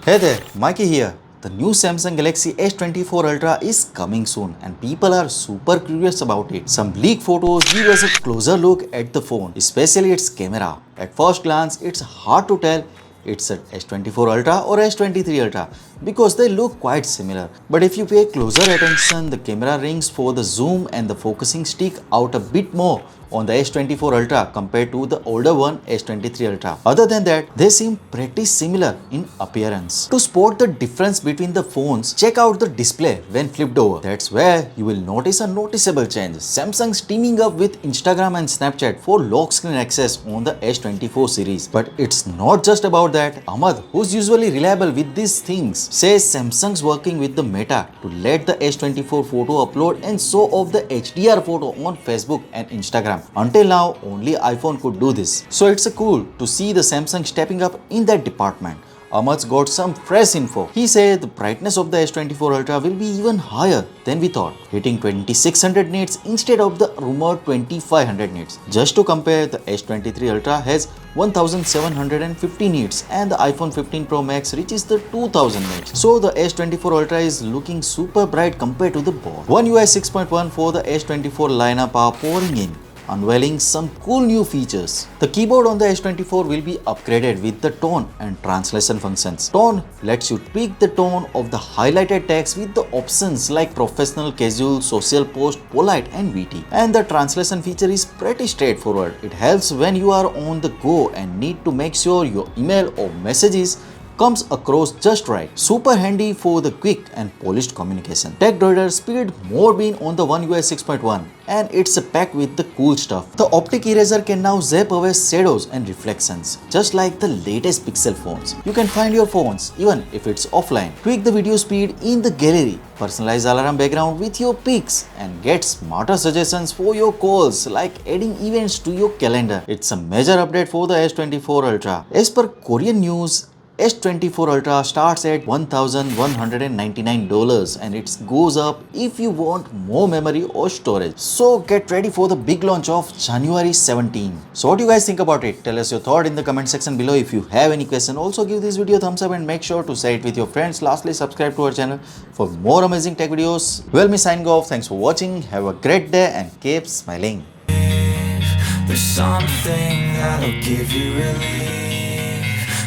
Hey there, Maiky here. The new Samsung Galaxy S24 Ultra is coming soon and people are super curious about it. Some leaked photos give us a closer look at the phone, especially its camera. At first glance, it's hard to tell it's a S24 Ultra or S23 Ultra because they look quite similar. But if you pay closer attention, the camera rings for the zoom and the focusing stick out a bit more on the S24 Ultra compared to the older one S23 Ultra. Other than that, they seem pretty similar in appearance. To spot the difference between the phones, check out the display when flipped over. That's where you will notice a noticeable change. Samsung's teaming up with Instagram and Snapchat for lock screen access on the S24 series. But it's not just about that. Ahmad, who's usually reliable with these things, says Samsung's working with the Meta to let the S24 photo upload and show off the HDR photo on Facebook and Instagram. Until now, only iPhone could do this. So it's cool to see the Samsung stepping up in that department. Ahmad's got some fresh info. He said the brightness of the S24 Ultra will be even higher than we thought, hitting 2600 nits instead of the rumored 2500 nits. Just to compare, the S23 Ultra has 1750 nits and the iPhone 15 Pro Max reaches the 2000 nits. So the S24 Ultra is looking super bright compared to the board. One UI 6.1 for the S24 lineup are pouring in, unveiling some cool new features. The keyboard on the S24 will be upgraded with the tone and translation functions. Tone lets you tweak the tone of the highlighted text with the options like professional, casual, social post, polite and witty. And the translation feature is pretty straightforward. It helps when you are on the go and need to make sure your email or messages comes across just right. Super handy for the quick and polished communication. Tech Droider Speed more been on the One UI 6.1 and it's packed with the cool stuff. The optic eraser can now zap away shadows and reflections, just like the latest Pixel phones. You can find your phones even if it's offline. Tweak the video speed in the gallery, personalize alarm background with your pics, and get smarter suggestions for your calls like adding events to your calendar. It's a major update for the S24 Ultra. As per Korean news, S24 Ultra starts at $1,199 and it goes up if you want more memory or storage. So get ready for the big launch of January 17. So what do you guys think about it? Tell us your thought in the comment section below. If you have any question, also give this video a thumbs up and make sure to share it with your friends. Lastly, subscribe to our channel for more amazing tech videos. Well, me signing off. Thanks for watching. Have a great day and keep smiling. There's something that'll give you relief.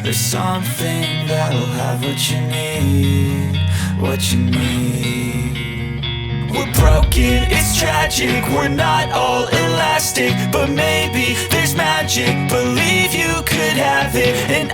There's something that'll have what you need, what you need. We're broken, it's tragic, we're not all elastic, but maybe there's magic, believe you could have it, and